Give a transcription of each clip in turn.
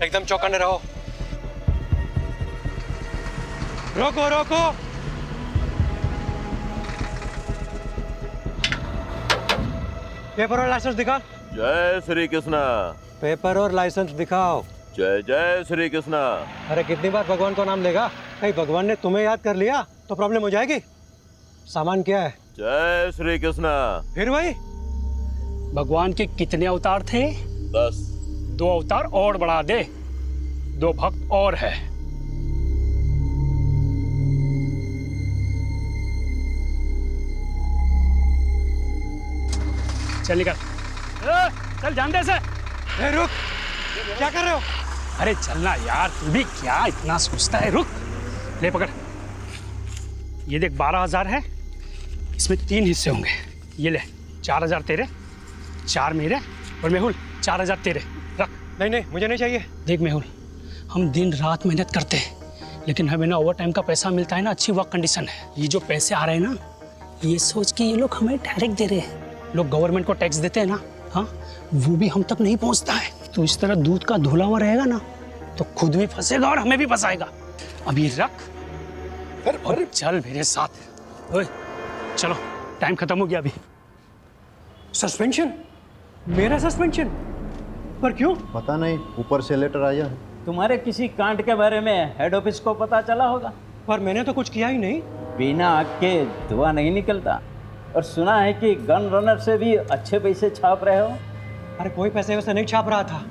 एकदम चौकन्ने रहो। रोको रोको। पेपर और लाइसेंस दिखा। जय श्री कृष्णा। पेपर और लाइसेंस दिखाओ। जय जय श्री कृष्णा। अरे कितनी बार भगवान का नाम लेगा? कहीं भगवान ने तुम्हें याद कर लिया तो प्रॉब्लम हो जाएगी। सामान क्या है? जय श्री कृष्णा। फिर वही। भगवान के कितने अवतार थे? 10। 2 अवतार और बढ़ा दे, 2 भक्त और है। चल निकल। चल जान दे से। रुक, क्या कर रहे हो? अरे चलना यार, तू भी क्या इतना सोचता है। रुक, ले पकड़। ये देख 12,000 है, इसमें 3 हिस्से होंगे। ये ले 4,000 तेरे, 4 मेरे, और मेहुल 4,000 तेरे। रख। नहीं नहीं, मुझे नहीं चाहिए। देख मेहुल, हम दिन रात मेहनत करते हैं, लेकिन हमें ना ओवर टाइम का पैसा मिलता है ना अच्छी वर्क कंडीशन है। ये जो पैसे आ रहे हैं ना, ये सोच के ये लोग हमें डायरेक्ट दे रहे हैं। लोग गवर्नमेंट को टैक्स देते हैं ना, हाँ, वो भी हम तक नहीं पहुंचता है। तो इस तरह दूध का धुला हुआ रहेगा ना, तो खुद भी फंसेगा और हमें भी फंसाएगा। अब ये रख और चल मेरे साथ। ओए चलो, टाइम खत्म हो गया अभी। सस्पेंशन? मेरा सस्पेंशन? पर क्यों? पता नहीं, ऊपर से लेटर आया है। तुम्हारे किसी कांड के बारे में हेड ऑफिस को पता चला होगा। पर मैंने तो कुछ किया ही नहीं। बिना आग के धुआं नहीं निकलता। और सुना है कि गन रनर से भी अच्छे पैसे छाप रहे हो। अरे कोई पैसे वैसे नहीं छाप रहा था,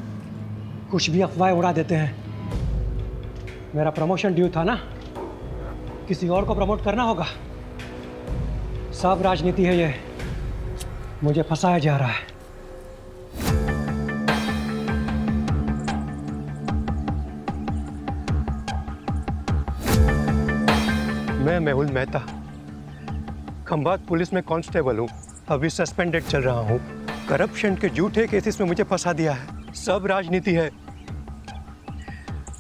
कुछ भी अफवाहें उड़ा देते हैं। मेरा प्रमोशन ड्यू था ना, किसी और को प्रमोट करना होगा। सब राजनीति है ये, मुझे फंसाया जा रहा है। मैं मेहुल मेहता, खंभात पुलिस में कांस्टेबल हूँ। अभी सस्पेंडेड चल रहा हूँ। करप्शन के झूठे केसेस में मुझे फंसा दिया है। सब राजनीति है।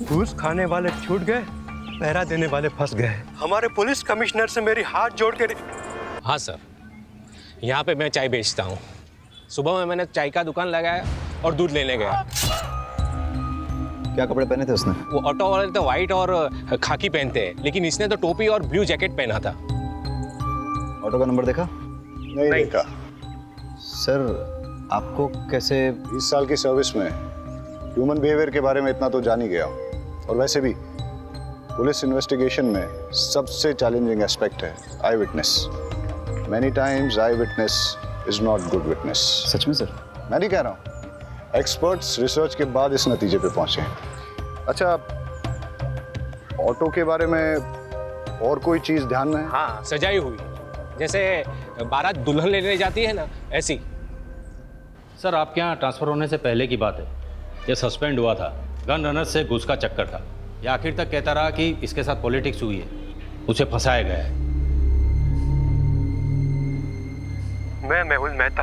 घूस खाने वाले छूट गए, पहरा देने वाले फंस गए। हमारे पुलिस कमिश्नर से मेरी हाथ जोड़ के। हाँ सर, यहाँ पे मैं चाय बेचता हूँ। सुबह में मैंने चाय का दुकान लगाया और दूध लेने गया। क्या कपड़े पहने थे उसने? वो ऑटो वाले तो वाइट और खाकी पहनते हैं, लेकिन इसने तो टोपी और ब्लू जैकेट पहना था। ऑटो का नंबर देखा? नहीं देखा। सर, आपको कैसे? 20 साल की सर्विस में ह्यूमन बिहेवियर के बारे में इतना तो जान ही गया हूँ। और वैसे भी पुलिस इन्वेस्टिगेशन में सबसे चैलेंजिंग एस्पेक्ट है eye witness. Many times eye witness is not good witness. सच में सर? मैं नहीं कह रहा हूँ, एक्सपर्ट्स रिसर्च के बाद इस नतीजे पे पहुंचे। अच्छा, ऑटो के बारे में और कोई चीज ध्यान में है? हाँ, सजाई हुई, जैसे बारात दुल्हन लेने जाती है ना, ऐसी। सर, आपके यहाँ ट्रांसफ़र होने से पहले की बात है। ये सस्पेंड हुआ था, गन रनर से घूस का चक्कर था। ये आखिर तक कहता रहा कि इसके साथ पॉलिटिक्स हुई है, उसे फंसाया गया है। मैं मेहुल मेहता,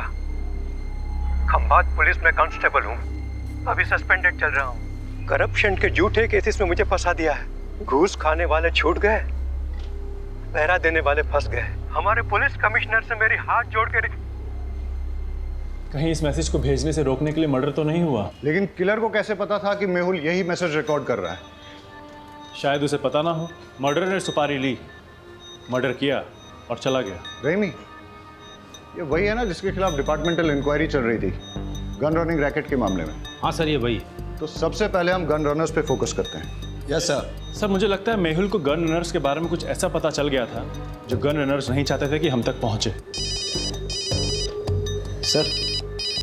खंभात पुलिस में कांस्टेबल हूँ। अभी सस्पेंडेड चल रहा हूँ। करप्शन के झूठे केसेस में मुझे फंसा दिया है। घूस खाने वाले छूट गए, पहरा देने वाले फंस गए। हमारे पुलिस कमिश्नर से मेरी हाथ जोड़ के। कहीं इस मैसेज को भेजने से रोकने के लिए मर्डर तो नहीं हुआ? लेकिन किलर को कैसे पता था कि मेहुल यही मैसेज रिकॉर्ड कर रहा है? शायद उसे पता ना हो। मर्डर ने सुपारी ली, मर्डर किया और चला गया। रेमी, ये वही है ना जिसके खिलाफ डिपार्टमेंटल इंक्वायरी चल रही थी गन रनिंग रैकेट के मामले में? हाँ सर, ये वही। तो सबसे पहले हम गन रनर्स पे फोकस करते हैं। Yes sir. सर, मुझे लगता है मेहुल को गन रनर्स के बारे में कुछ ऐसा पता चल गया था जो गन रनर्स नहीं चाहते थे कि हम तक पहुंचे। सर,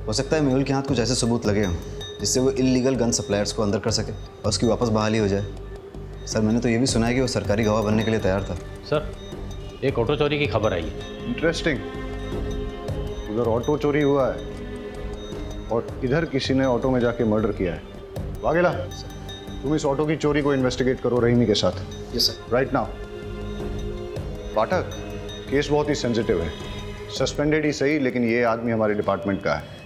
हो सकता है मेहुल के हाथ कुछ ऐसे सबूत लगे हों जिससे वो इल्लीगल गन सप्लायर्स को अंदर कर सके और उसकी वापस बहाली हो जाए। सर, मैंने तो ये भी सुना है कि वो सरकारी गवाह बनने के लिए तैयार था। सर, एक ऑटो चोरी की खबर आई है। इंटरेस्टिंग। उधर ऑटो चोरी हुआ है और इधर किसी ने ऑटो में जाके मर्डर किया है। वाघेला, तुम इस ऑटो की चोरी को इन्वेस्टिगेट करो रहीमी के साथ। Yes sir. Right now. Pathak, case बहुत ही सेंसिटिव है। सस्पेंडेड ही सही, लेकिन ये आदमी हमारे डिपार्टमेंट का है।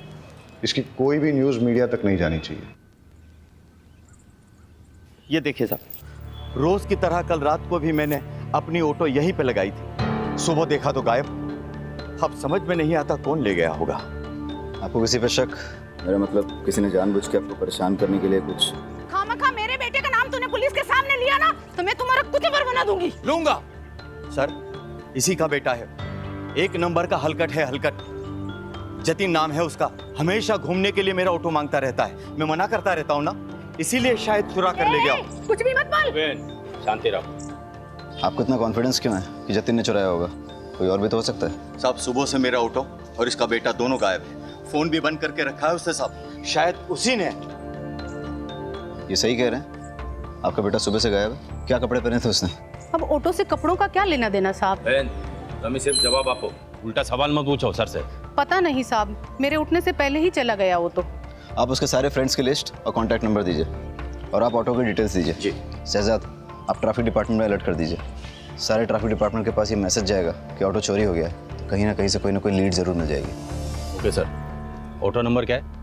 इसकी कोई भी न्यूज़ मीडिया तक नहीं जानी चाहिए। ये देखिए साहब, रोज की तरह कल रात को भी मैंने अपनी ऑटो यहीं पे लगाई थी। सुबह देखा तो गायब। अब समझ में नहीं आता कौन ले गया होगा। आपको किसी पे शक? मेरा मतलब किसी ने जानबूझ के आपको परेशान करने के लिए कुछ? खामा ना दूंगी। लूंगा। सर, इसी का बेटा है, एक नंबर का हलकट है, हलकट। जतिन नाम है उसका, हमेशा घूमने के लिए मेरा ऑटो मांगता रहता है, मैं मना करता रहता हूँ ना, इसीलिए शायद चुरा कर ले गया। कुछ भी मत बोल। शांति रहो। आपको इतना कॉन्फिडेंस क्यों है कि जतिन ने चुराया होगा? कोई और भी तो हो सकता है। साहब, सुबह से मेरा ऑटो और इसका बेटा दोनों गायब है, फोन भी बंद करके रखा है उसने साहब, शायद उसी ने। ये सही कह रहे हैं? आपका बेटा सुबह से गायब है? क्या कपड़े पहने थे उसने? अब ऑटो से कपड़ों का क्या लेना देना साहब? बहन, तुम्हें सिर्फ जवाब आपको, उल्टा सवाल मत पूछो सर से। पता नहीं साहब, मेरे उठने से पहले ही चला गया वो तो। आप उसके सारे फ्रेंड्स की लिस्ट और कॉन्टैक्ट नंबर दीजिए और आप ऑटो की डिटेल्स दीजिए। जी। शहजाद, आप ट्रैफिक डिपार्टमेंट में अलर्ट कर दीजिए। सारे ट्रैफिक डिपार्टमेंट के पास ये मैसेज जाएगा कि ऑटो चोरी हो गया है, तो कहीं ना कहीं से कोई ना कोई लीड जरूर मिल जाएगी। Okay sir. ऑटो नंबर क्या है?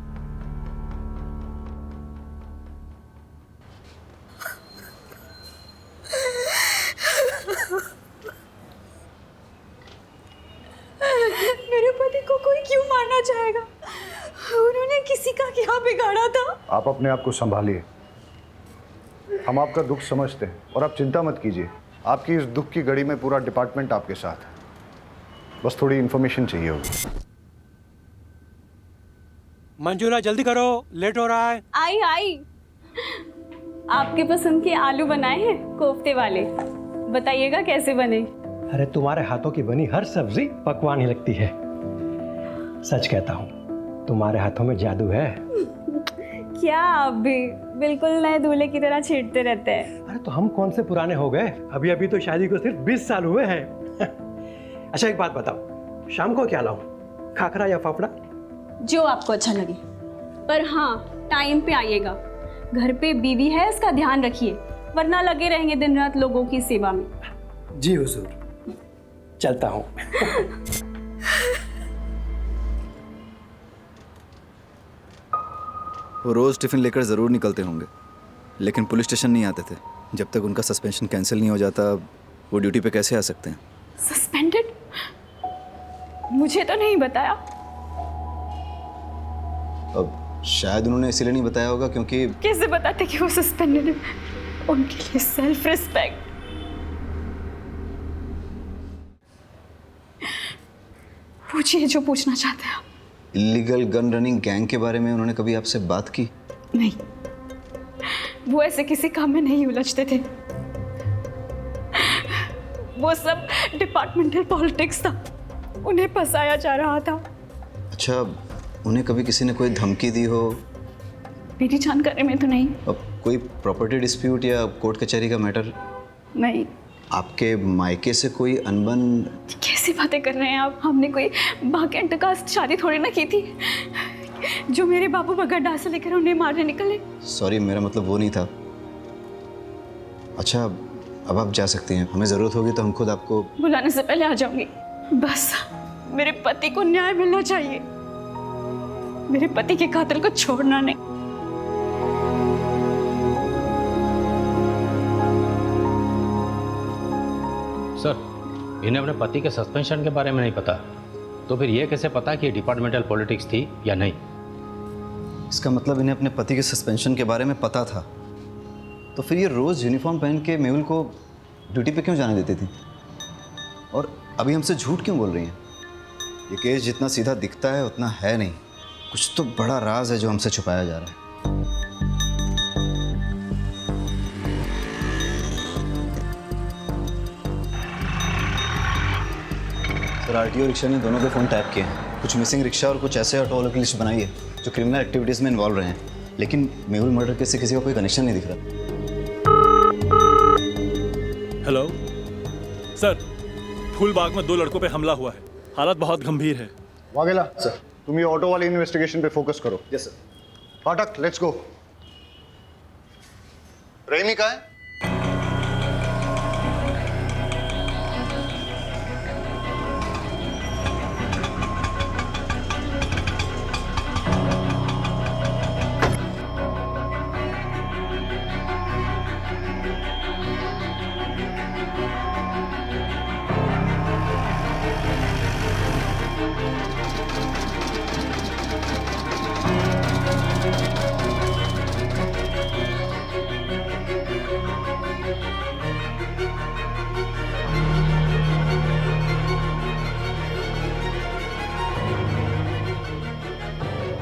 मेरे पति को कोई क्यों मारना चाहेगा? उन्होंने किसी का क्या बिगाड़ा था? आप अपने आप को संभालिए, हम आपका दुख समझते हैं और आप चिंता मत कीजिए। आपकी इस दुख की घड़ी में पूरा डिपार्टमेंट आपके साथ है, बस थोड़ी इन्फॉर्मेशन चाहिए होगी। मंजूला जल्दी करो, लेट हो रहा है। आई आई, आपके पसंद के आलू बनाए हैं, कोफ्ते वाले। बताइएगा कैसे बने? अरे तुम्हारे हाथों की बनी हर सब्जी पकवान ही लगती है। सच कहता हूँ, तुम्हारे हाथों में जादू है। क्या आप भी बिल्कुल नए दूल्हे की तरह छेड़ते रहते हैं। अरे तो हम कौन से पुराने हो गए, अभी अभी तो शादी को सिर्फ 20 साल हुए हैं। अच्छा एक बात बताओ, शाम को क्या लाऊं, खाखरा या फाफड़ा? जो आपको अच्छा लगे, पर हाँ टाइम पे आइएगा। घर पे बीवी है, इसका ध्यान रखिए, वरना लगे रहेंगे दिन रात लोगों की सेवा में। जी हुजूर, चलता हूँ। वो रोज़ टिफ़िन लेकर ज़रूर निकलते होंगे, लेकिन पुलिस स्टेशन नहीं आते थे। जब तक उनका सस्पेंशन कैंसिल नहीं हो जाता, वो ड्यूटी पे कैसे आ सकते हैं? सस्पेंडेड? मुझे तो नहीं बताया। अब शायद उन्होंने इसीलिए नहीं बताया होगा क्योंकि कैसे बताते कि वो सस्पेंडेड है? उनके लिए सेल्फ रिस्पेक्ट। पूछिए जो पूछना चाहते हैं आप। इलीगल गन रनिंग गैंग के बारे में उन्होंने कभी आपसे बात की? नहीं, वो ऐसे किसी काम में नहीं उलझते थे। वो सब डिपार्टमेंटल पॉलिटिक्स था, उन्हें फंसाया जा रहा था। अच्छा, उन्हें कभी किसी ने कोई धमकी दी हो? मेरी जानकारी में तो नहीं। अब कोई प्रॉपर्टी डिस्प्यूट या कोर्ट कचहरी का मैटर? नहीं। आपके मायके से कोई अनबन? कैसी बातें कर रहे हैं आप? हमने कोई भाग्यंत का शादी थोड़ी ना की थी जो मेरे बाबू बगैर डांस लेकर उन्हें मारने निकले। सॉरी, मेरा मतलब वो नहीं था। अच्छा, अब आप जा सकती हैं, हमें ज़रूरत होगी तो हम खुद आपको बुलाने से पहले आ जाऊंगी। बस मेरे पति को न्याय मिलना चाहिए, मेरे पति के कातिल को छोड़ना नहीं। सर, इन्हें अपने पति के सस्पेंशन के बारे में नहीं पता, तो फिर ये कैसे पता कि ये डिपार्टमेंटल पॉलिटिक्स थी या नहीं? इसका मतलब इन्हें अपने पति के सस्पेंशन के बारे में पता था, तो फिर ये रोज़ यूनिफॉर्म पहन के मेहुल को ड्यूटी पे क्यों जाने देती थी? और अभी हमसे झूठ क्यों बोल रही हैं? ये केस जितना सीधा दिखता है उतना है नहीं, कुछ तो बड़ा राज है जो हमसे छुपाया जा रहा है। सर, आरटीओ रिक्शा ने दोनों के फ़ोन टैप किए हैं। कुछ मिसिंग रिक्शा और कुछ ऐसे ऑटो वालों की लिस्ट बनाई है जो क्रिमिनल एक्टिविटीज़ में इन्वॉल्व रहे हैं, लेकिन मेहुल मर्डर केस से किसी का कोई कनेक्शन नहीं दिख रहा। हेलो सर, फूलबाग में 2 लड़कों पे हमला हुआ है, हालत बहुत गंभीर है। वाघेला सर, तुम ये ऑटो वाली इन्वेस्टिगेशन पे फोकस करो। Yes sir. फाटक, लेट्स गो। रेमी कहाँ है?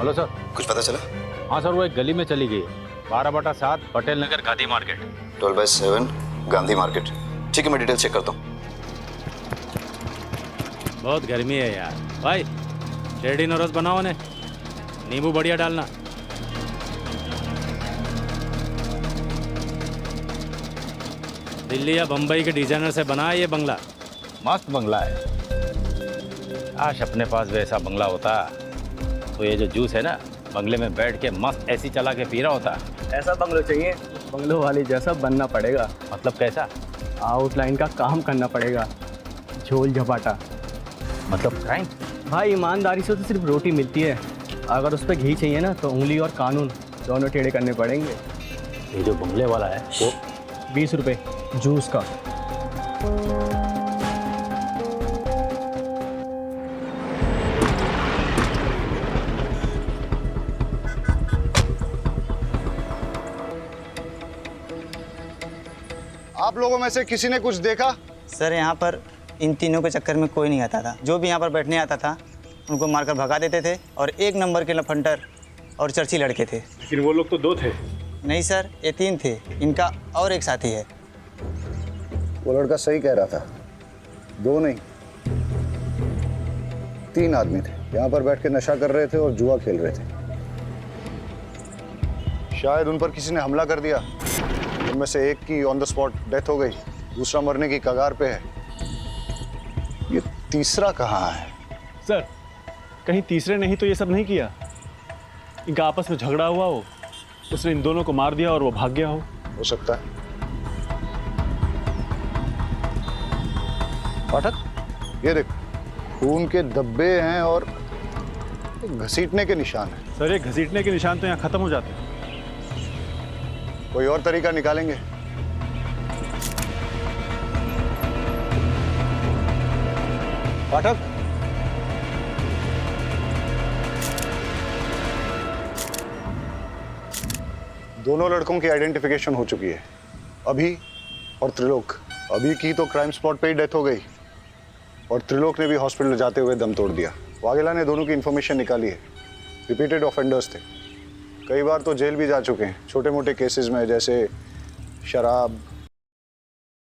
Hello sir. कुछ पता चला? हाँ सर, वो एक गली में चली गई, 12/7 पटेल नगर गांधी मार्केट। 12/7 गांधी मार्केट। ठीक है, मैं डिटेल चेक करता हूँ। बहुत गर्मी है यार भाई, रेडी नोरस बनाओ ने, नींबू बढ़िया डालना। दिल्ली या बम्बई के डिजाइनर से बना है ये बंगला, मस्त बंगला है। काश अपने पास वैसा बंगला होता तो ये जो जूस है ना, बंगले में बैठ के मस्त एसी चला के पी रहा होता। ऐसा बंगलो चाहिए, बंगलो वाली जैसा बनना पड़ेगा। मतलब कैसा? आउटलाइन का काम करना पड़ेगा, झोल झपाटा। मतलब क्राइम? भाई ईमानदारी से तो सिर्फ रोटी मिलती है, अगर उस पर घी चाहिए ना तो उंगली और कानून दोनों टेढ़े करने पड़ेंगे। ये जो बंगले वाला है वो 20 रुपये जूस का। आप लोगों में से किसी ने कुछ देखा? सर यहाँ पर इन तीनों के चक्कर में कोई नहीं आता था। जो भी यहाँ पर बैठने आता था उनको मारकर भगा देते थे, और 1 नंबर के लफंटर और चर्ची लड़के थे। लेकिन वो लोग तो 2 थे। नहीं सर, ये 3 थे, इनका और एक साथी है। वो लड़का सही कह रहा था, 2 नहीं 3 आदमी थे, यहाँ पर बैठ के नशा कर रहे थे और जुआ खेल रहे थे। शायद उन पर किसी ने हमला कर दिया। उनमें से एक की ऑन द स्पॉट डेथ हो गई, दूसरा मरने की कगार पे है। ये तीसरा कहाँ है? सर, कहीं तीसरे नहीं तो ये सब नहीं किया? इनका आपस में झगड़ा हुआ हो, उसने इन दोनों को मार दिया और वो भाग गया हो सकता है। पाठक, ये देख, खून के धब्बे हैं और घसीटने के निशान हैं। सर, ये घसीटने के निशान तो यहाँ खत्म हो जाते हैं। कोई और तरीका निकालेंगे। पाठक, दोनों लड़कों की आइडेंटिफिकेशन हो चुकी है, अभी और त्रिलोक। अभी की तो क्राइम स्पॉट पे ही डेथ हो गई, और त्रिलोक ने भी हॉस्पिटल जाते हुए दम तोड़ दिया। वाघेला ने दोनों की इन्फॉर्मेशन निकाली है, रिपीटेड ऑफेंडर्स थे, कई बार तो जेल भी जा चुके हैं छोटे मोटे केसेस में, जैसे शराब,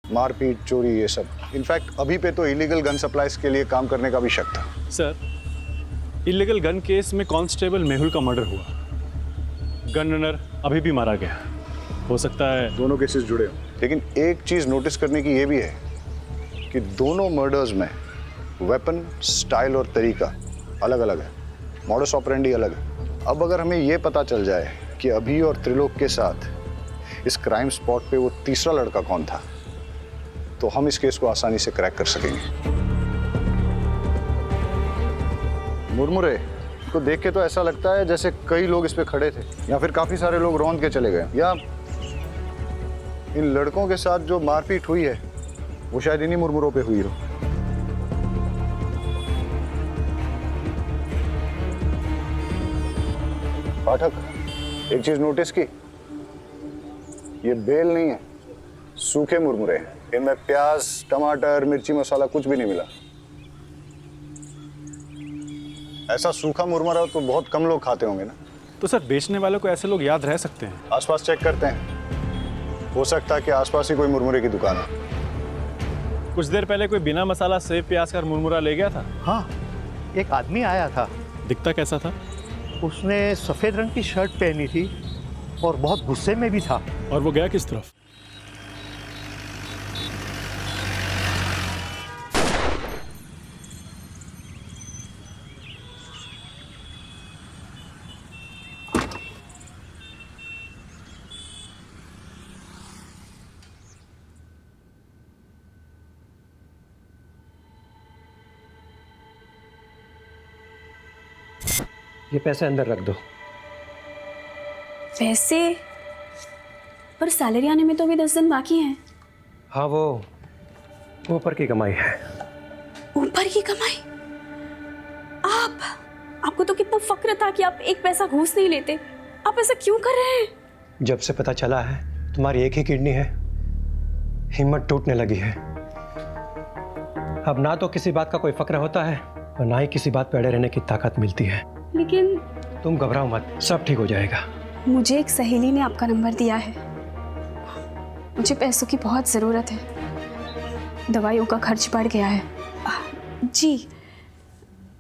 मारपीट, चोरी, ये सब। इनफैक्ट अभी पे तो इलीगल गन सप्लाईज के लिए काम करने का भी शक था। सर, इलीगल गन केस में कांस्टेबल मेहुल का मर्डर हुआ, गन रनर अभी भी मारा गया। हो सकता है दोनों केसेस जुड़े हों, लेकिन एक चीज नोटिस करने की ये भी है कि दोनों मर्डर्स में वेपन, स्टाइल और तरीका अलग अलग है, मॉडस ऑपरेंडी अलग है। अब अगर हमें ये पता चल जाए कि अभी और त्रिलोक के साथ इस क्राइम स्पॉट पे वो तीसरा लड़का कौन था, तो हम इस केस को आसानी से क्रैक कर सकेंगे। मुरमुरे को देख के तो ऐसा लगता है जैसे कई लोग इस पे खड़े थे, या फिर काफी सारे लोग रौंद के चले गए, या इन लड़कों के साथ जो मारपीट हुई है वो शायद इन्हीं मुरमुरों पे हुई हो। पाठक, एक चीज नोटिस की, ये बेल नहीं है, सूखे मुरमुरे हैं। इनमें प्याज, टमाटर, मिर्ची मसाला कुछ भी नहीं मिला। ऐसा सूखा मुरमुरा तो बहुत कम लोग खाते होंगे ना। तो सर, बेचने वालों को ऐसे लोग याद रह सकते हैं? आसपास चेक करते हैं, हो सकता है कि आसपास ही कोई मुरमुरे की दुकान है। कुछ देर पहले कोई बिना मसाला सेब प्याज का मुरमुरा ले गया था। हाँ, एक आदमी आया था। दिखता कैसा था? उसने सफेद रंग की शर्ट पहनी थी और बहुत गुस्से में भी था। और वो गया किस तरफ? ये पैसे अंदर रख दो। वैसे पर सैलरी आने में तो अभी 10 दिन बाकी हैं। हाँ, वो ऊपर की कमाई है। ऊपर की कमाई? आपको तो कितना फक्र था कि आप एक पैसा घूस नहीं लेते। आप ऐसा क्यों कर रहे हैं? जब से पता चला है तुम्हारी एक ही किडनी है, हिम्मत टूटने लगी है। अब ना तो किसी बात का कोई फक्र होता है और ना ही किसी बात पे अड़े रहने की ताकत मिलती है। लेकिन तुम घबराओ मत, सब ठीक हो जाएगा। मुझे एक सहेली ने आपका नंबर दिया है। मुझे पैसों की बहुत ज़रूरत है, दवाइयों का खर्च बढ़ गया है। जी,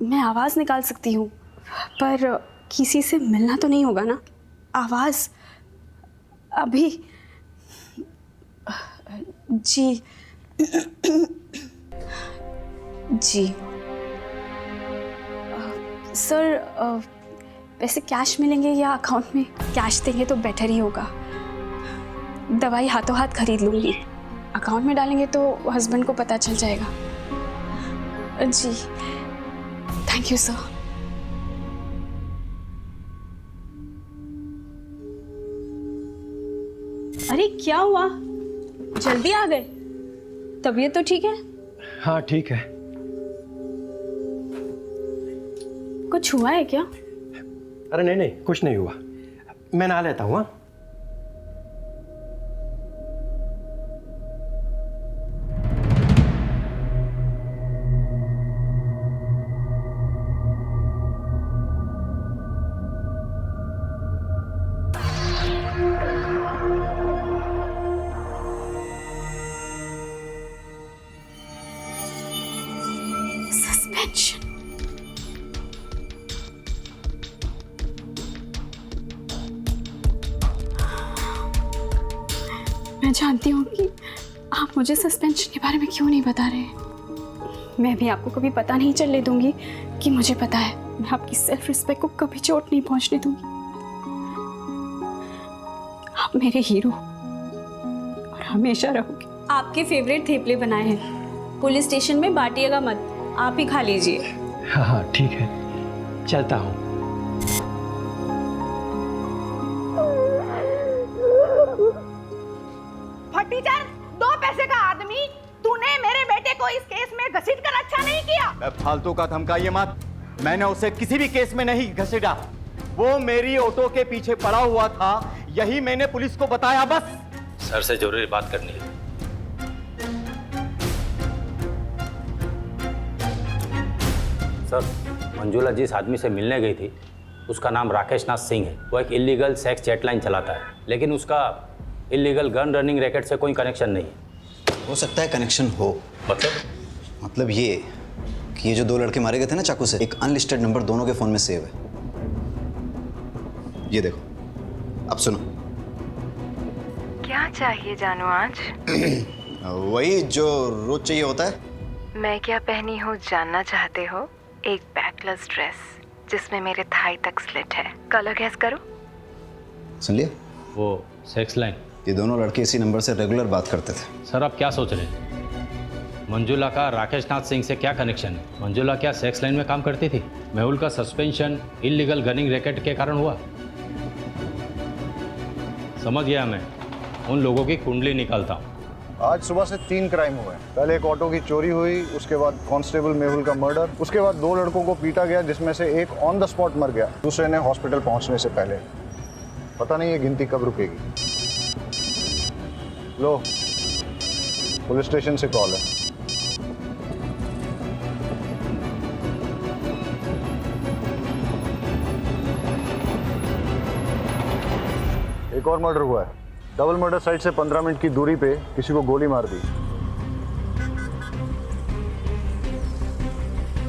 मैं आवाज़ निकाल सकती हूँ, पर किसी से मिलना तो नहीं होगा ना? आवाज़ अभी। जी जी सर, पैसे कैश मिलेंगे या अकाउंट में? कैश देंगे तो बेटर ही होगा। दवाई हाथों हाथ खरीद लूँगी, अकाउंट में डालेंगे तो हस्बैंड को पता चल जाएगा। जी, थैंक यू सर। अरे क्या हुआ, जल्दी आ गए? तबीयत तो ठीक है? हाँ ठीक है। कुछ हुआ है क्या? अरे नहीं नहीं, कुछ नहीं हुआ, मैं नहा लेता हूँ। हाँ सस्पेंशन। मैं जानती हूँ कि आप मुझे सस्पेंशन के बारे में क्यों नहीं बता रहे। मैं भी आपको कभी पता नहीं चलने दूंगी कि मुझे पता है। मैं आपकी सेल्फ रिस्पेक्ट को कभी चोट नहीं पहुंचने दूंगी। आप मेरे हीरो और हमेशा रहोगे। आपके फेवरेट थेपले बनाए हैं, पुलिस स्टेशन में बांटिएगा मत, आप ही खा लीजिए। हाँ हाँ ठीक है, चलता हूँ। फटीचर, 2 पैसे का आदमी, तूने मेरे बेटे को इस केस में घसीट कर अच्छा नहीं किया। फालतू का धमकाइए मत, मैंने उसे किसी भी केस में नहीं घसीटा। वो मेरी ऑटो के पीछे पड़ा हुआ था, यही मैंने पुलिस को बताया बस। सर से जरूरी बात करनी है। सर, मंजुला जिस आदमी से मिलने गई थी उसका नाम राकेश नाथ सिंह है। वो एक इलीगल सेक्स चैटलाइन चलाता है, लेकिन उसका इलीगल गन रनिंग रैकेट से कोई कनेक्शन नहीं है। हो सकता है कनेक्शन हो। मतलब ये कि ये जो 2 लड़के मारे गए थे ना चाकू से, एक अनलिस्टेड नंबर दोनों के फ़ोन में सेव है। ये देखो, अब सुनो। क्या चाहिए जानू आज? वही जो रोज चाहिए होता है। मैं क्या पहनी हूँ जानना चाहते हो? एक बैकलेस ड्रेस जिसमें मेरे थाई तक स्लिट है। कलर गैस करो। सुन लिया? वो सेक्स लाइन। ये दोनों लड़के इसी नंबर से रेगुलर बात करते थे। सर, आप क्या सोच रहे हैं? मंजुला का राकेश नाथ सिंह से क्या कनेक्शन है? मंजुला क्या सेक्स लाइन में काम करती थी? मेहुल का सस्पेंशन इलीगल गनिंग रैकेट के कारण हुआ। समझ गया, मैं उन लोगों की कुंडली निकालता हूँ। आज सुबह से 3 क्राइम हुए। पहले एक ऑटो की चोरी हुई, उसके बाद कांस्टेबल मेहुल का मर्डर, उसके बाद 2 लड़कों को पीटा गया जिसमें से एक ऑन द स्पॉट मर गया, दूसरे ने हॉस्पिटल पहुंचने से पहले। पता नहीं ये गिनती कब रुकेगी। लो, पुलिस स्टेशन से कॉल है। एक और मर्डर हुआ है। डबल मर्डर साइट से 15 मिनट की दूरी पे किसी को गोली मार दी।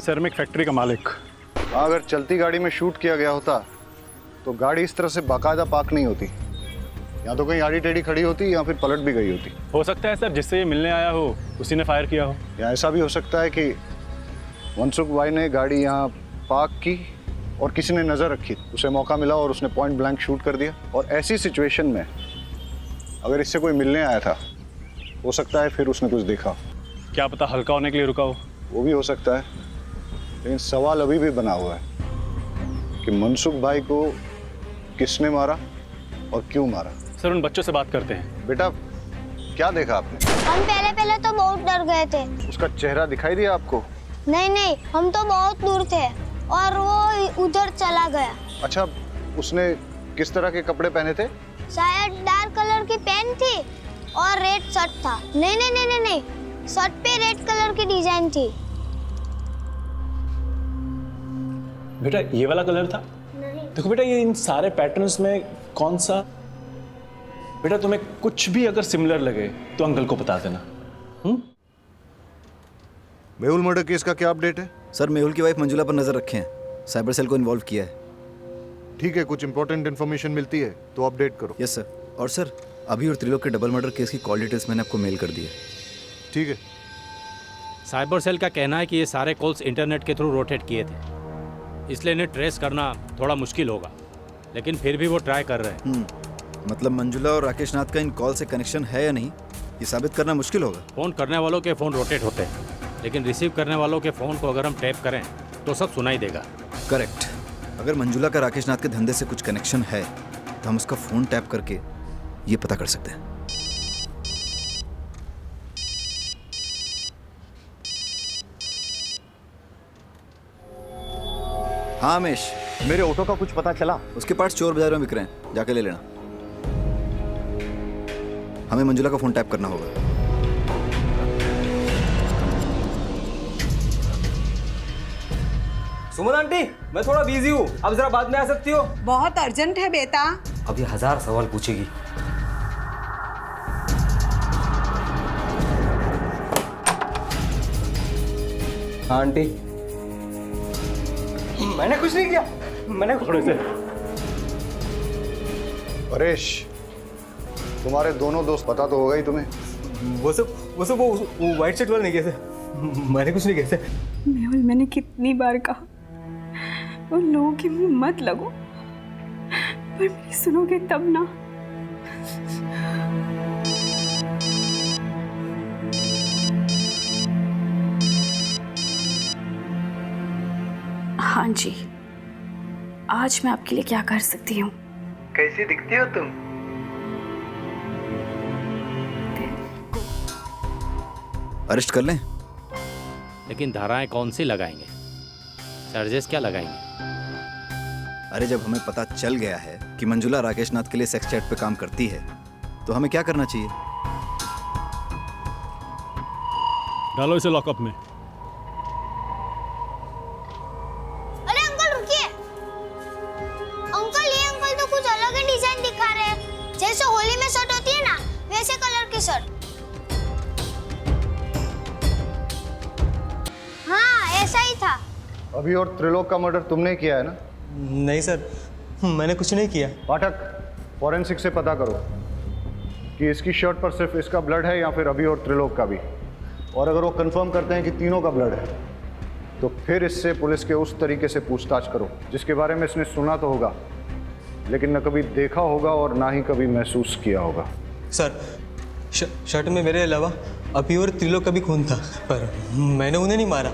सर, मैं एक फैक्ट्री का मालिक। अगर चलती गाड़ी में शूट किया गया होता तो गाड़ी इस तरह से बाकायदा पार्क नहीं होती। या तो कहीं आड़ी टेढ़ी खड़ी होती या फिर पलट भी गई होती। हो सकता है सर, जिससे ये मिलने आया हो उसी ने फायर किया हो। या ऐसा भी हो सकता है कि मनसुख भाई ने गाड़ी यहाँ पार्क की और किसी ने नज़र रखी, उसे मौका मिला और उसने पॉइंट ब्लैंक शूट कर दिया। और ऐसी सिचुएशन में अगर इससे कोई मिलने आया था, हो सकता है फिर उसने कुछ देखा। क्या पता हल्का होने के लिए रुका हो। वो भी हो सकता है, लेकिन सवाल अभी भी बना हुआ है कि मनसुख भाई को किसने मारा और क्यों मारा। सर, उन बच्चों से बात करते हैं। बेटा, क्या देखा आपने? हम पहले तो बहुत डर गए थे। उसका चेहरा दिखाई दिया आपको? नहीं, हम तो बहुत दूर थे और वो उधर चला गया। अच्छा, उसने किस तरह के कपड़े पहने थे? शायद डार्क कलर की पैंट थी और रेड शर्ट था। नहीं, शर्ट पे रेड कलर की डिजाइन थी। बेटा, ये वाला कलर था? देखो बेटा, ये इन सारे पैटर्न्स में कौन सा, बेटा तुम्हें कुछ भी अगर सिमिलर लगे तो अंकल को बता देना। मेहुल मर्डर केस का क्या अपडेट है? सर मेहुल की वाइफ मंजुला पर नजर रखे हैं, साइबर सेल को इन्वॉल्व किया है। ठीक है, कुछ इंपॉर्टेंट इन्फॉर्मेशन मिलती है तो अपडेट करो। Yes sir. और सर अभी और त्रिलोक के डबल मर्डर केस की कॉल डिटेल्स मैंने आपको मेल कर दी है। ठीक है। साइबर सेल का कहना है कि ये सारे कॉल्स इंटरनेट के थ्रू रोटेट किए थे, इसलिए इन्हें ट्रेस करना थोड़ा मुश्किल होगा, लेकिन फिर भी वो ट्राई कर रहे हैं। मतलब मंजुला और राकेश नाथ का इन कॉल से कनेक्शन है या नहीं, ये साबित करना मुश्किल होगा। फ़ोन करने वालों के फ़ोन रोटेट होते हैं, लेकिन रिसीव करने वालों के फ़ोन को अगर हम टैप करें तो सब सुनाई देगा। करेक्ट। अगर मंजुला का राकेश नाथ के धंधे से कुछ कनेक्शन है तो हम उसका फ़ोन टैप करके ये पता कर सकते हैं। हाँ रमेश, मेरे ऑटो का कुछ पता चला? उसके पार्ट्स चोर बाजार में बिक रहे हैं, जाके ले लेना। हमें मंजुला का फोन टैप करना होगा। सुमन आंटी, मैं थोड़ा बिजी हूँ, अब जरा बाद में आ सकती हो? बहुत अर्जेंट है बेटा। अभी 1000 सवाल पूछेगी। हाँ आंटी। मैंने कुछ नहीं किया, मैंने थोड़े से। परेश, तुम्हारे दोनों दोस्त पता तो होगा ही तुम्हें। वो व्हाइट शर्ट वाले नहीं किए थे, मैंने कुछ नहीं किया थे। मेहुल, मैंने कितनी बार कहा उन लोगों के मुंह मत लगो, पर मेरी सुनोगे तब ना। हाँ जी, आज मैं आपके लिए क्या कर सकती हूँ? कैसी दिखती हो तुम? अरेस्ट कर लें? लेकिन धाराएं कौन सी लगाएंगे, चार्जेस क्या लगाएंगे? अरे जब हमें पता चल गया है कि मंजुला राकेश नाथ के लिए सेक्स चैट पे काम करती है तो हमें क्या करना चाहिए? डालो इसे लॉकअप में। अरे अंकल रुकिए। अंकल, ये अंकल तो कुछ अलग ही डिजाइन दिखा रहे हैं, जैसे होली में शर्ट होती है ना, वैसे कलर की शर्ट। हाँ ऐसा ही था। अभी और त्रिलोक का मर्डर तुमने किया है ना? नहीं सर, मैंने कुछ नहीं किया। पाठक, फॉरेंसिक से पता करो कि इसकी शर्ट पर सिर्फ इसका ब्लड है या फिर अभी और त्रिलोक का भी। और अगर वो कंफर्म करते हैं कि तीनों का ब्लड है तो फिर इससे पुलिस के उस तरीके से पूछताछ करो जिसके बारे में इसने सुना तो होगा लेकिन न कभी देखा होगा और ना ही कभी महसूस किया होगा। सर, शर्ट में मेरे अलावा अभी और त्रिलोक का भी खून था, पर मैंने उन्हें नहीं मारा।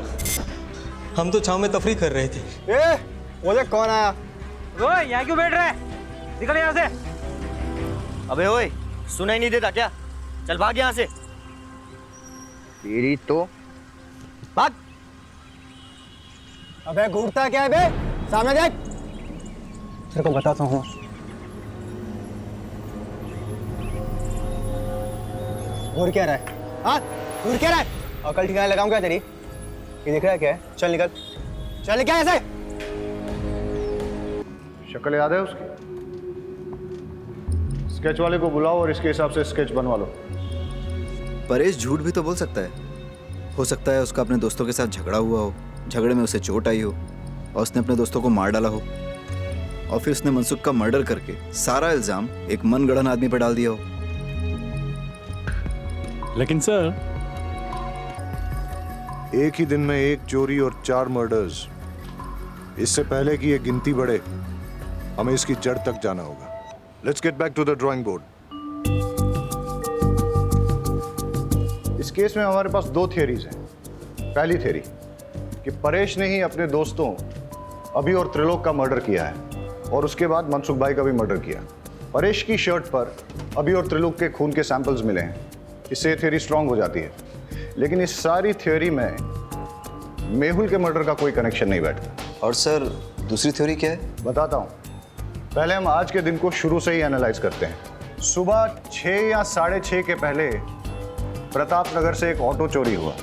हम तो छांव में तफरीह कर रहे थे। बोले कौन आया? ओए, यहाँ क्यों बैठ रहा है? निकल यहाँ से। अबे ओए, सुनाई नहीं देता क्या? चल भाग यहाँ से। तेरी तो भाग। अबे घूरता क्या है बे? सामने देख। तेरे को बताता हूँ। घूर क्या रहा है? हाँ, घूर क्या रहा है? अकल ठिकाने लगाऊं क्या तेरी? ये दिख रहा है क्या है? चल निकल, चल क्या ऐसे? शक्ल याद है उसकी? स्केच वाले को बुलाओ और इसके हिसाब से स्केच बनवा लो। परेश झूठ भी तो बोल सकता है। हो सकता है उसका अपने दोस्तों के साथ झगड़ा हुआ हो, झगड़े में उसे चोट आई हो और उसने अपने दोस्तों को मार डाला हो और फिर उसने मनसुख का मर्डर करके सारा इल्जाम एक मनगढ़ंत आदमी पर डाल दिया हो। लेकिन सर, एक ही दिन में 1 चोरी और 4 मर्डर्स, इससे पहले कि ये गिनती बढ़े हमें इसकी जड़ तक जाना होगा। Let's get back to the drawing board. इस केस में हमारे पास 2 थियरीज हैं। पहली थियरी कि परेश ने ही अपने दोस्तों अभी और त्रिलोक का मर्डर किया है और उसके बाद मनसुख भाई का भी मर्डर किया। परेश की शर्ट पर अभी और त्रिलोक के खून के सैंपल्स मिले हैं, इससे ये थियरी स्ट्रांग हो जाती है। लेकिन इस सारी थियरी में मेहुल के मर्डर का कोई कनेक्शन नहीं बैठता। और सर दूसरी थ्योरी क्या है? बताता हूँ। पहले हम आज के दिन को शुरू से ही एनालाइज करते हैं। सुबह 6 या 6:30 के पहले प्रताप नगर से एक ऑटो चोरी हुआ।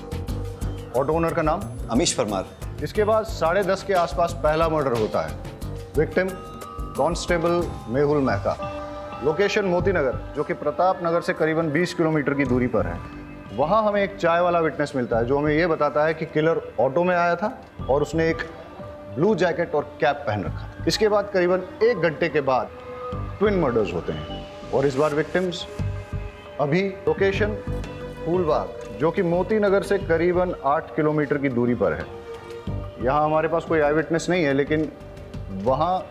ऑटो ओनर का नाम अमीश परमार। इसके बाद 10:30 के आसपास पहला मर्डर होता है। Victim constable Mehul Mehta, location Moti Nagar, जो कि प्रताप नगर से करीबन 20 किलोमीटर की दूरी पर है। वहाँ हमें एक चाय वाला विटनेस मिलता है जो हमें ये बताता है कि किलर ऑटो में आया था और उसने एक ब्लू जैकेट और कैप पहन रखा। इसके बाद करीबन 1 घंटे के बाद ट्विन मर्डर्स होते हैं और इस बार विक्टिम्स अभी लोकेशन फूलबाग, जो कि मोती नगर से करीबन 8 किलोमीटर की दूरी पर है। यहाँ हमारे पास कोई आई विटनेस नहीं है, लेकिन वहाँ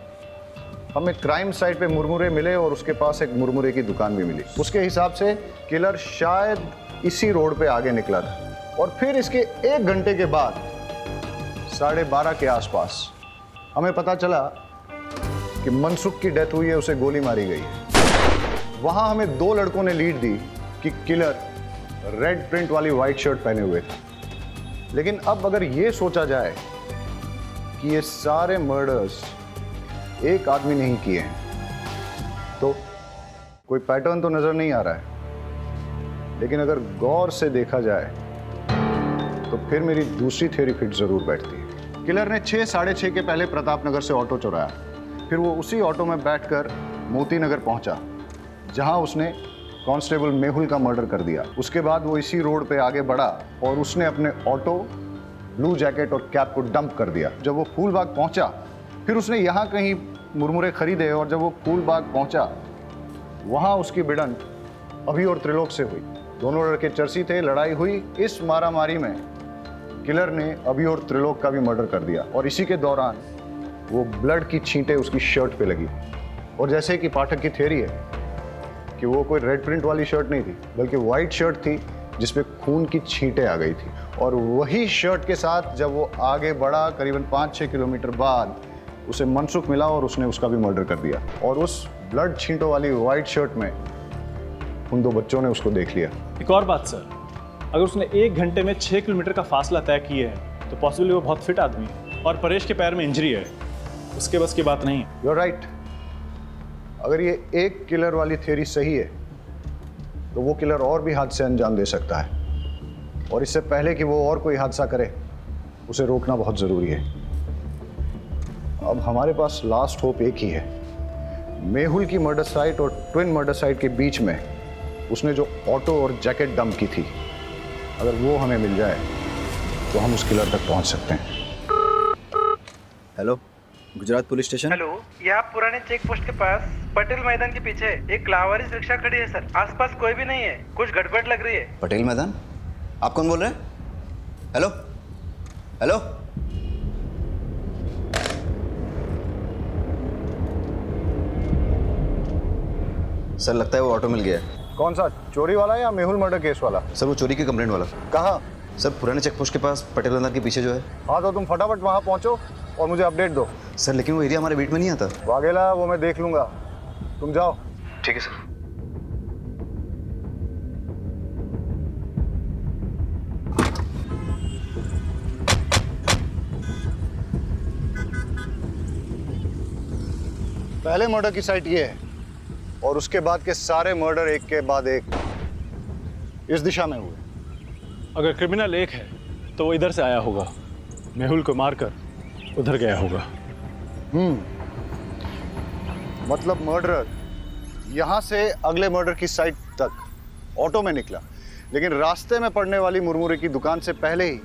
हमें क्राइम साइट पे मुरमुरे मिले और उसके पास एक मुरमुरे की दुकान भी मिली। उसके हिसाब से किलर शायद इसी रोड पे आगे निकला था और फिर इसके 1 घंटे के बाद 12:30 के आसपास हमें पता चला कि मनसुख की डेथ हुई है, उसे गोली मारी गई है। वहाँ हमें 2 लड़कों ने लीड दी कि किलर रेड प्रिंट वाली वाइट शर्ट पहने हुए था। लेकिन अब अगर ये सोचा जाए कि ये सारे मर्डर्स एक आदमी नहीं किए हैं तो कोई पैटर्न तो नजर नहीं आ रहा है। लेकिन अगर गौर से देखा जाए तो फिर मेरी दूसरी थ्योरी फिट जरूर बैठती है। किलर ने 6, 6:30 के पहले प्रताप नगर से ऑटो चुराया, फिर वो उसी ऑटो में बैठकर मोती नगर पहुंचा जहां उसने कांस्टेबल मेहुल का मर्डर कर दिया। उसके बाद वो इसी रोड पे आगे बढ़ा और उसने अपने ऑटो, ब्लू जैकेट और कैप को डंप कर दिया। जब वो फूलबाग पहुंचा फिर उसने यहाँ कहीं मुरमुरे खरीदे और जब वो फूलबाग पहुंचा वहाँ उसकी भिड़ंत अभी और त्रिलोक से हुई। दोनों लड़के चर्सी थे, लड़ाई हुई। इस मारामारी में किलर ने अभी और त्रिलोक का भी मर्डर कर दिया और इसी के दौरान वो ब्लड की छींटें उसकी शर्ट पे लगी। और जैसे कि पाठक की थ्योरी है कि वो कोई रेड प्रिंट वाली शर्ट नहीं थी बल्कि वाइट शर्ट थी जिसपे खून की छींटें आ गई थी। और वही शर्ट के साथ जब वो आगे बढ़ा करीबन 5-6 किलोमीटर बाद उसे मनसुख मिला और उसने उसका भी मर्डर कर दिया। और उस ब्लड छींटों वाली वाइट शर्ट में उन 2 बच्चों ने उसको देख लिया। एक और बात सर, अगर उसने 1 घंटे में 6 किलोमीटर का फासला तय किया है तो पॉसिबली वो बहुत फिट आदमी है और परेश के पैर में इंजरी है, उसके बस की बात नहीं है। You are right. अगर ये एक किलर वाली थ्योरी सही है तो वो किलर और भी हादसे अंजाम दे सकता है और इससे पहले कि वो और कोई हादसा करे उसे रोकना बहुत ज़रूरी है। अब हमारे पास लास्ट होप एक ही है। मेहुल की मर्डर साइट और ट्विन मर्डर साइट के बीच में उसने जो ऑटो और जैकेट डंप की थी, अगर वो हमें मिल जाए तो हम उस किलर तक पहुंच सकते हैं। Hello, Gujarat police station. Hello, यहाँ पुराने चेक पोस्ट के पास पटेल मैदान के पीछे एक लावारिस रिक्शा खड़ी है सर। आसपास कोई भी नहीं है, कुछ गड़बड़ लग रही है। पटेल मैदान? आप कौन बोल रहे हैं? हेलो हेलो, सर लगता है वो ऑटो मिल गया है। कौन सा, चोरी वाला या मेहुल मर्डर केस वाला? सर वो चोरी की कंप्लेंट वाला। कहाँ? सर पुराने चेक पोस्ट के पास पटेल मैदान के पीछे जो है। हाँ तो तुम फटाफट वहाँ पहुँचो और मुझे अपडेट दो। सर लेकिन वो एरिया हमारे बीट में नहीं आता। वाघेला, वो मैं देख लूंगा, तुम जाओ। ठीक है सर। पहले मर्डर की साइट ये है और उसके बाद के सारे मर्डर एक के बाद एक इस दिशा में हुए। अगर क्रिमिनल एक है तो वो इधर से आया होगा, मेहुल को मारकर उधर गया होगा। मतलब मर्डरर यहाँ से अगले मर्डर की साइट तक ऑटो में निकला, लेकिन रास्ते में पड़ने वाली मुरमुरे की दुकान से पहले ही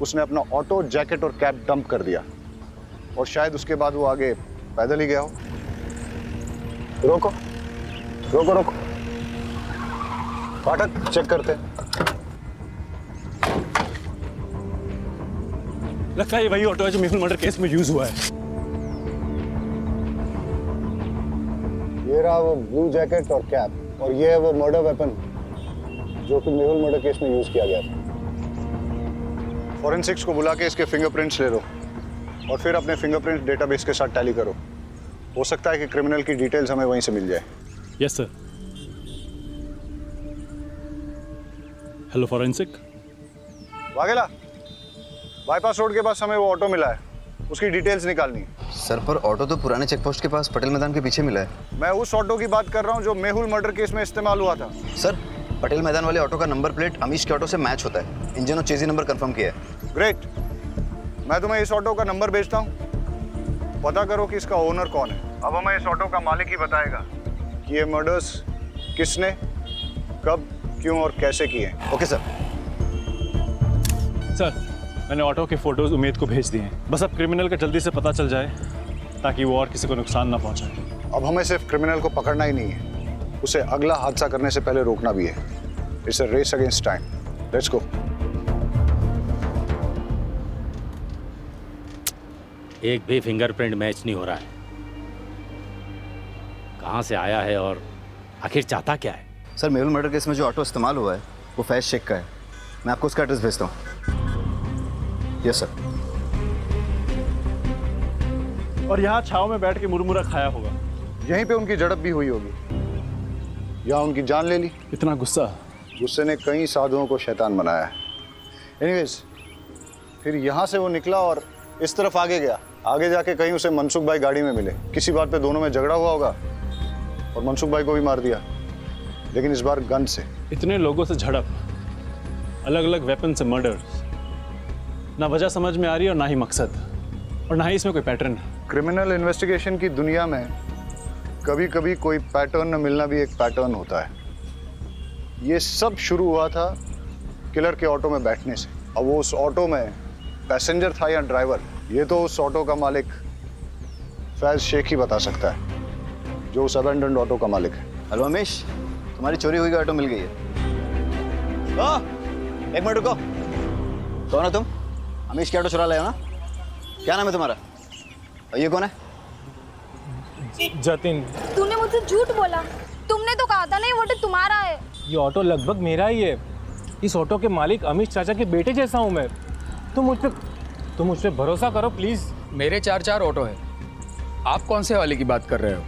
उसने अपना ऑटो, जैकेट और कैप डंप कर दिया और शायद उसके बाद वो आगे पैदल ही गया हो। रोको रोको रोको, फाटक चेक करते हैं। लगता है ये वही ऑटो है जो मेहुल मर्डर केस में यूज हुआ है। ये रहा वो ब्लू जैकेट और कैप और ये है वो मर्डर वेपन जो कि मेहुल मर्डर केस में यूज किया गया था। फॉरेंसिक्स को बुला के इसके फिंगरप्रिंट्स ले लो और फिर अपने फिंगरप्रिंट डेटाबेस के साथ टैली करो। हो सकता है कि क्रिमिनल की डिटेल्स हमें वहीं से मिल जाए। Yes sir. Hello forensic. Vaghela, bypass road के पास हमें वो ऑटो मिला है, उसकी डिटेल्स निकालनी है। सर पर ऑटो तो पुराने चेक पोस्ट के पास पटेल मैदान के पीछे मिला है। मैं उस ऑटो की बात कर रहा हूँ जो मेहुल मर्डर केस में इस्तेमाल हुआ था। सर पटेल मैदान वाले ऑटो का नंबर प्लेट अमीश के ऑटो से मैच होता है। इंजन और चेजी नंबर कंफर्म किया है। ग्रेट, मैं तुम्हें इस ऑटो का नंबर भेजता हूँ, पता करो कि इसका ओनर कौन है। अब हमें इस ऑटो का मालिक ही बताएगा कि ये मर्डर्स किसने, कब, क्यों और कैसे किए। Okay sir. सर, मैंने ऑटो के फोटोज उमेद को भेज दिए हैं। बस अब क्रिमिनल का जल्दी से पता चल जाए ताकि वो और किसी को नुकसान ना पहुंचाए। अब हमें सिर्फ क्रिमिनल को पकड़ना ही नहीं है, उसे अगला हादसा करने से पहले रोकना भी है। It's a race against time. Let's go. एक भी फिंगरप्रिंट मैच नहीं हो रहा है। कहाँ से आया है और आखिर चाहता क्या है? सर, मेहुल मर्डर केस में जो ऑटो इस्तेमाल हुआ है वो फैज शेख का है। मैं आपको उसका एड्रेस भेजता हूँ। Yes sir. और यहाँ छाव में बैठ के मुरमुरा खाया होगा। यहीं पे उनकी झड़प भी हुई होगी, या उनकी जान ले ली। इतना गुस्सा? गुस्से ने कई साधुओं को शैतान बनाया है। एनीवेज, फिर यहाँ से वो निकला और इस तरफ आगे गया। आगे जाके कहीं उसे मनसुख भाई गाड़ी में मिले। किसी बात पे दोनों में झगड़ा हुआ होगा और मनसुख भाई को भी मार दिया, लेकिन इस बार गन से। इतने लोगों से झड़प, अलग अलग वेपन से मर्डर, ना वजह समझ में आ रही है और ना ही मकसद, और ना ही इसमें कोई पैटर्न। क्रिमिनल इन्वेस्टिगेशन की दुनिया में कभी कभी कोई पैटर्न न मिलना भी एक पैटर्न होता है। ये सब शुरू हुआ था किलर के ऑटो में बैठने से। अब वो उस ऑटो में पैसेंजर था या ड्राइवर, ये तो उस ऑटो का मालिक फैज शेख ही बता सकता है, जो उस अबैंडन्ड ऑटो का मालिक है। हेलो अमेश, तुम्हारी चोरी हुई ऑटो मिल गई है। एक मिनट रुको। कौन हो तुम? अमेश की ऑटो चुरा लाए हो ना? क्या नाम है तुम्हारा? और ये कौन है? जतिन। तूने मुझसे झूठ बोला। तुमने तो कहा था ना ये ऑटो तुम्हारा है। ये ऑटो लगभग मेरा ही है। इस ऑटो के मालिक अमीश चाचा के बेटे जैसा हूँ मैं। तुम मुझ पे भरोसा करो प्लीज। मेरे 4 ऑटो है, आप कौन से वाले की बात कर रहे हो?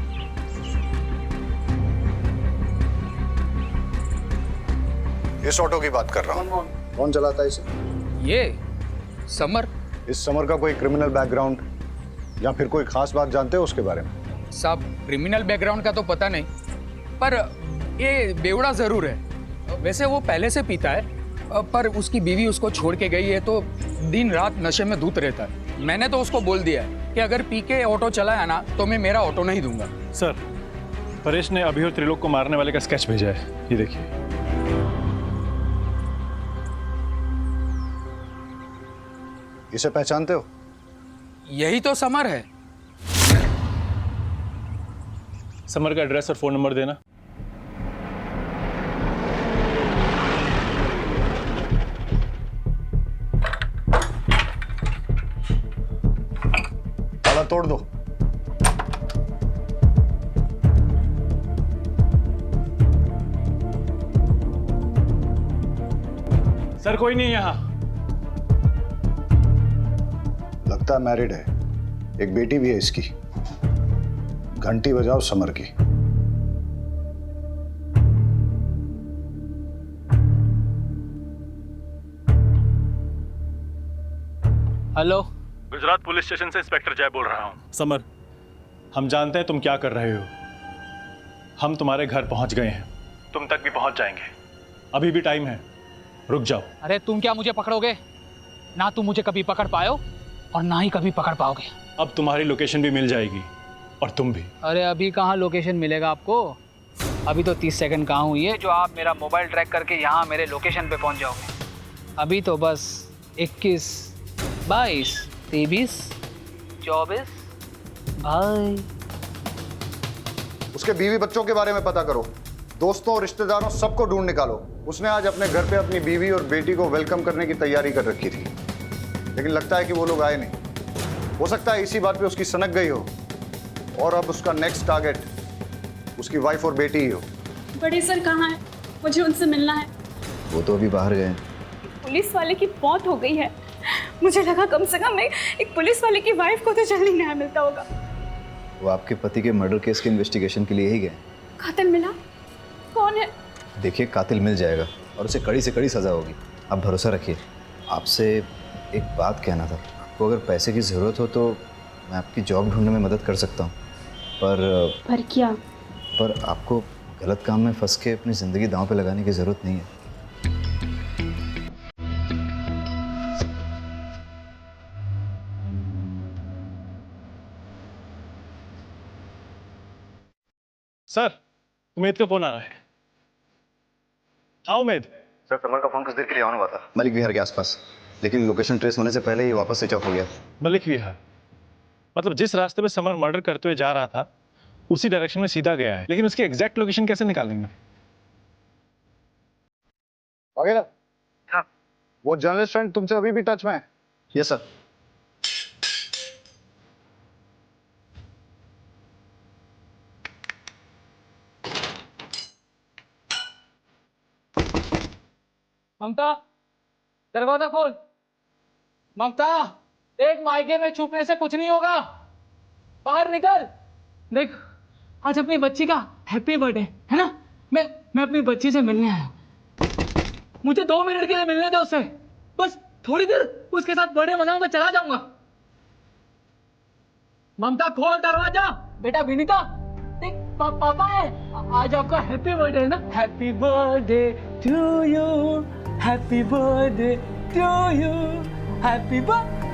इस ऑटो की बात कर रहा हूँ। कौन चलाता है इसे? ये समर। इस समर का कोई क्रिमिनल बैकग्राउंड या फिर कोई खास बात जानते हो उसके बारे में? साहब, क्रिमिनल बैकग्राउंड का तो पता नहीं, पर ये बेवड़ा जरूर है। वैसे वो पहले से पीता है, पर उसकी बीवी उसको छोड़ के गई है तो दिन रात नशे में धूत रहता है। मैंने तो उसको बोल दिया है कि अगर पी के ऑटो चलाया ना तो मैं मेरा ऑटो नहीं दूंगा। सर, परेश ने अभी और त्रिलोक को मारने वाले का स्केच भेजा है, ये देखिए। इसे पहचानते हो? यही तो समर है। समर का एड्रेस और फोन नंबर देना। ताला तोड़ दो। सर, कोई नहीं यहाँ। लगता है मैरिड है, एक बेटी भी है इसकी। घंटी बजाओ समर की। हेलो, गुजरात पुलिस स्टेशन से इंस्पेक्टर जय बोल रहा हूँ। समर, हम जानते हैं तुम क्या कर रहे हो। हम तुम्हारे घर पहुंच गए हैं, तुम तक भी पहुंच जाएंगे। अभी भी टाइम है, रुक जाओ। अरे तुम क्या मुझे पकड़ोगे? ना तुम मुझे कभी पकड़ पायो और ना ही कभी पकड़ पाओगे। अब तुम्हारी लोकेशन भी मिल जाएगी और तुम भी। अरे अभी कहाँ लोकेशन मिलेगा आपको? अभी तो 30 सेकंड कहाँ हुई है जो आप मेरा मोबाइल ट्रैक करके यहाँ मेरे लोकेशन पे पहुँच जाओगे। अभी तो बस 21, 22, 23, 24 भाई। उसके बीवी बच्चों के बारे में पता करो, दोस्तों और रिश्तेदारों सबको ढूंढ निकालो। उसने आज अपने घर पे अपनी बीवी और बेटी को वेलकम करने की तैयारी कर रखी थी, लेकिन लगता है कि वो लोग आए नहीं। हो सकता है इसी बात पे उसकी सनक गई हो और अब उसका नेक्स्ट टारगेट उसकी वाइफ और बेटी ही हो। बड़े सर कहाँ हैं? मुझे उनसे मिलना है। वो तो अभी बाहर गए। पुलिस वाले की मौत हो गई है। मुझे लगा कम से कम एक पुलिस वाले की वाइफ को तो जल्दी न्याय मिलता होगा। वो आपके पति के मर्डर केस के इन्वेस्टिगेशन के लिए ही गए। कातिल मिला? कौन है? देखिए, कातिल मिल जाएगा और उसे कड़ी से कड़ी सज़ा होगी। आप भरोसा रखिए। आपसे एक बात कहना था। आपको अगर पैसे की ज़रूरत हो तो मैं आपकी जॉब ढूंढने में मदद कर सकता हूँ, पर क्या? पर आपको गलत काम में फंस के अपनी ज़िंदगी दांव पे लगाने की ज़रूरत नहीं है। सर, उमेद का फोन आ रहा है। हाँ उमेद। सर, समर का फोन कुछ देर के लिए ऑन हुआ था मलिक विहार के आसपास, लेकिन लोकेशन ट्रेस होने से पहले ही वापस स्विच ऑफ हो गया। मलिक विहार मतलब जिस रास्ते पे समर मर्डर करते हुए जा रहा था उसी डायरेक्शन में सीधा गया है, लेकिन उसकी एग्जैक्ट लोकेशन कैसे निकालेंगे? वगैरह हाँ, वो जर्नलिस्ट फ्रेंड तुमसे अभी भी टच में है? Yes sir. ममता, दरवाजा खोल। ममता, एक मायके में छुपने से कुछ नहीं होगा, बाहर निकल। देख, आज अपनी बच्ची का हैप्पी बर्थडे है ना। मैं अपनी बच्ची से मिलने आया। मुझे 2 मिनट के लिए मिलने दे उससे, बस थोड़ी देर उसके साथ बर्थडे मनाऊंगा, चला जाऊंगा। ममता खोल दरवाजा। बेटा विनीता, देख पापा है, आज आपका हैप्पी बर्थडे है ना। Happy birthday to you, happy birthday to you, happy birthday.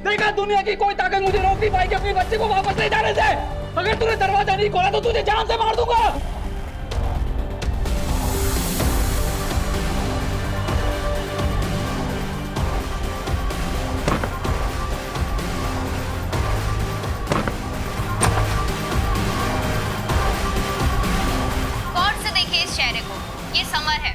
देखा, दुनिया की कोई ताकत मुझे रोक नहीं पाएगी अपनी बच्चे को वापस ले जाने से। अगर तूने दरवाजा नहीं खोला तो तुझे जान से मार दूंगा। गौर से देखिए इस चेहरे को, ये समर है।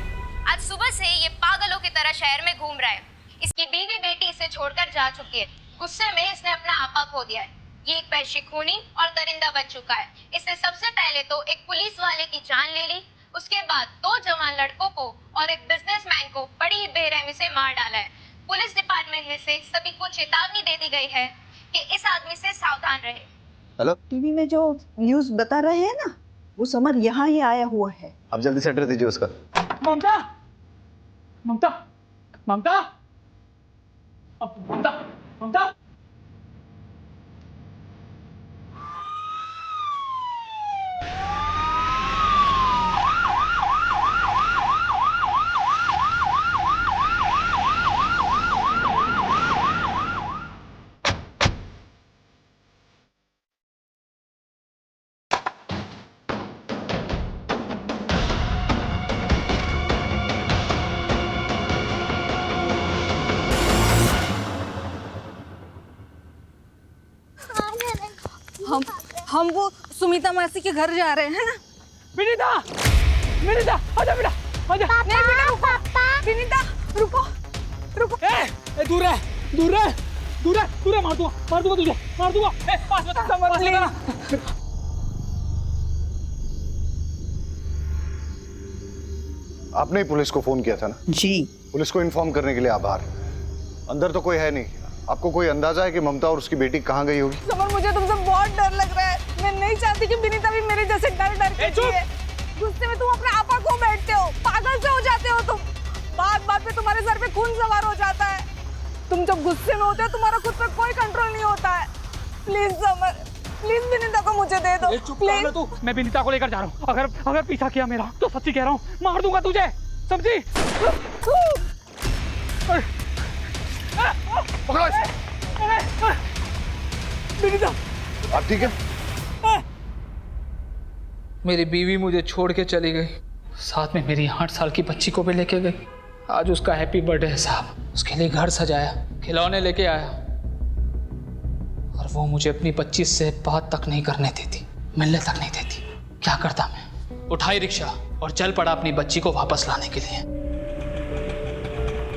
आज सुबह से ये पागलों की तरह शहर में घूम रहा है। इसकी बीवी बेटी इसे छोड़कर जा चुकी है। गुस्से में इसने अपना आपा खो दिया है। ये एक पैसे खूनी और दरिंदा बन चुका है। इसने सबसे पहले तो एक पुलिस वाले की जान ले ली, उसके बाद 2 जवान लड़कों को और एक बिजनेसमैन को बड़ी बेरहमी से मार डाला है। पुलिस डिपार्टमेंट से सभी को चेतावनी दे दी गई है कि इस आदमी से सावधान रहे। हेलो, टीवी में जो न्यूज बता रहे हैं ना, वो समर यहाँ ही आया हुआ है। आप जल्दी से एड्रेस दीजिए उसका। ममता, ममता, ममता, ममता, ममता। हम वो सुमिता मासी के घर जा रहे हैं ना। विनीता, विनीता, आजा बेटा, आजा। नहीं बेटा, पापा। विनीता, रुको, रुको। दूर है, दूर है, दूर है, दूर है, मार दूंगा तुझे, मार दूंगा। पास बता, पास बता। आपने ही पुलिस को फोन किया था ना? जी। पुलिस को इन्फॉर्म करने के लिए आभार। अंदर तो कोई है नहीं। आपको कोई अंदाजा है कि ममता और उसकी बेटी कहाँ गई होगी? समर, मुझे तुमसे बहुत डर लग रहा है। मैं नहीं चाहती कि विनीता भी मेरे जैसे डर के जिए। गुस्से में तुम अपने आपा को बैठते हो, पागल से हो जाते हो तुम। बात पे तुम्हारे सर पे खून सवार हो जाता है। तुम जब गुस्से में होते हो तुम्हारा खुद पर कोई कंट्रोल नहीं होता है। प्लीज समर, प्लीज विनीता को मुझे दे दो। प्लीज। तू, मैं विनीता को लेकर जा रहा हूँ। अगर पीछा किया मेरा तो सच्ची कह रहा हूँ, मार दूंगा तुझे, समझी? पकड़ो इसे। विनीता, आप ठीक है? मेरी बीवी मुझे छोड़ के चली गई, साथ में मेरी 8 साल की बच्ची को भी लेके गई। आज उसका हैप्पी बर्थडे है साहब। उसके लिए घर सजाया, खिलौने लेके आया, और वो मुझे अपनी 25 से बात तक नहीं करने देती, मिलने तक नहीं देती। क्या करता मैं? उठाई रिक्शा और चल पड़ा अपनी बच्ची को वापस लाने के लिए।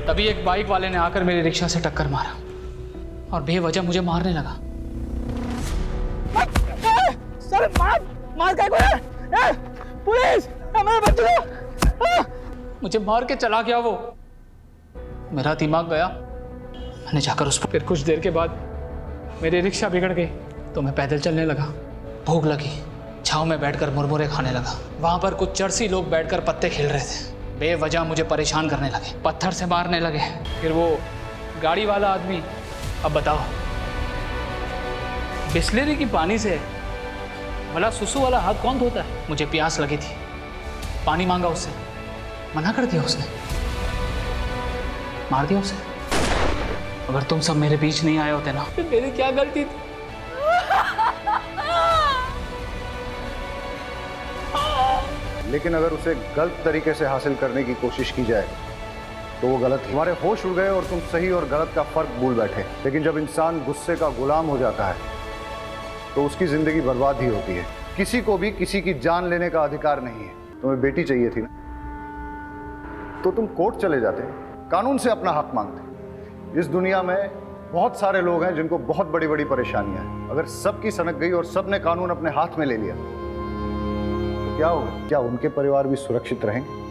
तभी एक बाइक वाले ने आकर मेरी रिक्शा से टक्कर मारा और बेवजह मुझे मारने लगा। सर, मार क्या कोई? पुलिस, मेरे बच्चे को! मुझे मार के चला गया वो। मेरा दिमाग गया। मैंने जाकर उस पर, फिर कुछ देर के बाद मेरी रिक्शा बिगड़ गई तो मैं पैदल चलने लगा। भूख लगी, छांव में बैठकर मुरमुरे खाने लगा। वहां पर कुछ चरसी लोग बैठकर पत्ते खेल रहे थे। बेवजह मुझे परेशान करने लगे, पत्थर से मारने लगे। फिर वो गाड़ी वाला आदमी, अब बताओ, बिस्लेरी की पानी से भला सुसु वाला हाथ कौन धोता है? मुझे प्यास लगी थी, पानी मांगा उससे, मना कर दिया उसने, मार दिया उसे। अगर तुम सब मेरे बीच नहीं आए होते ना, तो मेरी क्या गलती थी? लेकिन अगर उसे गलत तरीके से हासिल करने की कोशिश की जाए तो वो गलत है। तुम्हारे होश उड़ गए और तुम सही और गलत का फर्क भूल बैठे। लेकिन जब इंसान गुस्से का गुलाम हो जाता है तो उसकी जिंदगी बर्बाद ही होती है। किसी को भी किसी की जान लेने का अधिकार नहीं है। तुम्हें बेटी चाहिए थी ना, तो तुम कोर्ट चले जाते, कानून से अपना हक मांगते। इस दुनिया में बहुत सारे लोग हैं जिनको बहुत बड़ी बड़ी परेशानियां हैं। अगर सबकी सनक गई और सबने कानून अपने हाथ में ले लिया तो क्या होगा? क्या उनके परिवार भी सुरक्षित रहेंगे?